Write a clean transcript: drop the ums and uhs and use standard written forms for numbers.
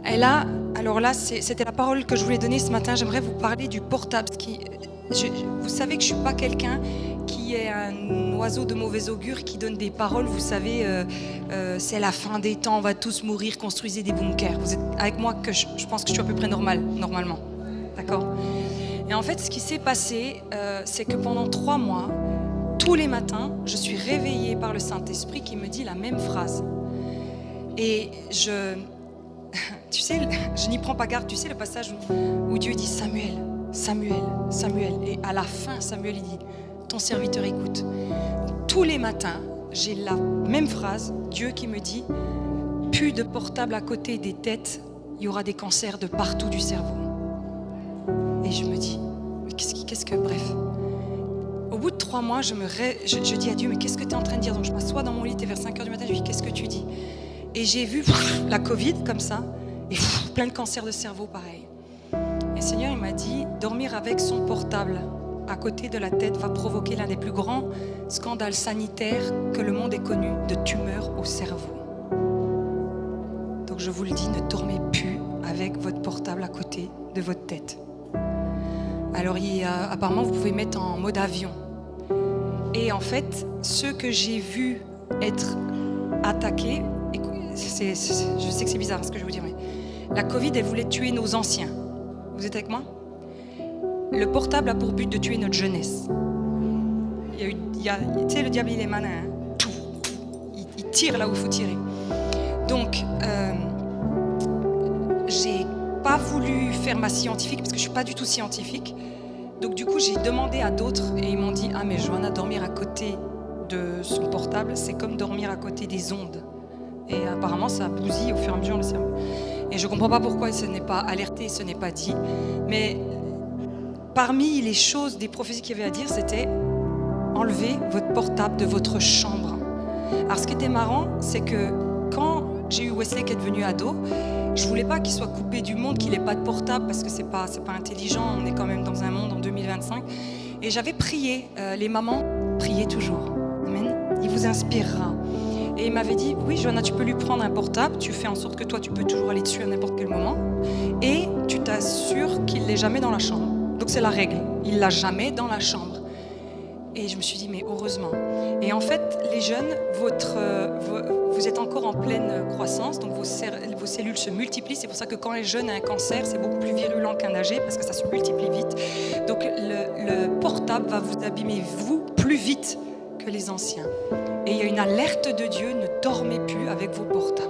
Et là, alors là, c'était la parole que je voulais donner ce matin. J'aimerais vous parler du portable. Vous savez que je ne suis pas quelqu'un qui est un oiseau de mauvais augure qui donne des paroles. Vous savez, c'est la fin des temps, on va tous mourir, construisez des bunkers. Vous êtes avec moi que je pense que je suis à peu près normalement. D'accord ? Et en fait, ce qui s'est passé, c'est que pendant 3 mois, tous les matins, je suis réveillée par le Saint-Esprit qui me dit la même phrase. Et tu sais, je n'y prends pas garde. Tu sais le passage où Dieu dit Samuel, Samuel, Samuel. Et à la fin, Samuel, il dit ton serviteur écoute. Tous les matins, j'ai la même phrase, Dieu qui me dit plus de portable à côté des têtes, il y aura des cancers de partout du cerveau. Et je me dis, mais bref. Au bout de 3 mois, je dis à Dieu, mais qu'est-ce que tu es en train de dire? Donc je m'assois dans mon lit, vers 5h du matin, je lui dis, qu'est-ce que tu dis? Et j'ai vu la Covid comme ça, et plein de cancers de cerveau pareil. Et le Seigneur, il m'a dit, dormir avec son portable à côté de la tête va provoquer l'un des plus grands scandales sanitaires que le monde ait connu, de tumeurs au cerveau. Donc je vous le dis, ne dormez plus avec votre portable à côté de votre tête. Alors apparemment, vous pouvez mettre en mode avion. Et en fait, ceux que j'ai vus être attaqués, je sais que c'est bizarre ce que je vais vous dire, mais la Covid, elle voulait tuer nos anciens. Vous êtes avec moi? Le portable a pour but de tuer notre jeunesse. Tu sais, le diable, il est malin. Hein? Il tire là où il faut tirer. Donc, j'ai pas voulu faire ma scientifique parce que je suis pas du tout scientifique. Donc du coup, j'ai demandé à d'autres et ils m'ont dit « Ah mais Johanna, dormir à côté de son portable, c'est comme dormir à côté des ondes. » Et apparemment, ça bousille au fur et à mesure le cerveau. Et je comprends pas pourquoi ce n'est pas alerté, ce n'est pas dit. Mais parmi les choses, des prophéties qu'il y avait à dire, c'était « Enlevez votre portable de votre chambre. » Alors ce qui était marrant, c'est que quand j'ai eu Wesley qui est devenu ado, je voulais pas qu'il soit coupé du monde, qu'il n'ait pas de portable parce que c'est pas intelligent, on est quand même dans un monde en 2025. Et j'avais prié, les mamans, priez toujours. Amen. Il vous inspirera. Et il m'avait dit, oui Johanna, tu peux lui prendre un portable, tu fais en sorte que toi tu peux toujours aller dessus à n'importe quel moment et tu t'assures qu'il l'ait jamais dans la chambre. Donc c'est la règle, il l'a jamais dans la chambre. Et je me suis dit, mais heureusement. Et en fait, les jeunes, vous êtes encore en pleine croissance, donc vos cellules se multiplient. C'est pour ça que quand les jeunes ont un cancer, c'est beaucoup plus virulent qu'un âgé, parce que ça se multiplie vite. Donc le portable va vous abîmer, vous, plus vite que les anciens. Et il y a une alerte de Dieu, ne dormez plus avec vos portables.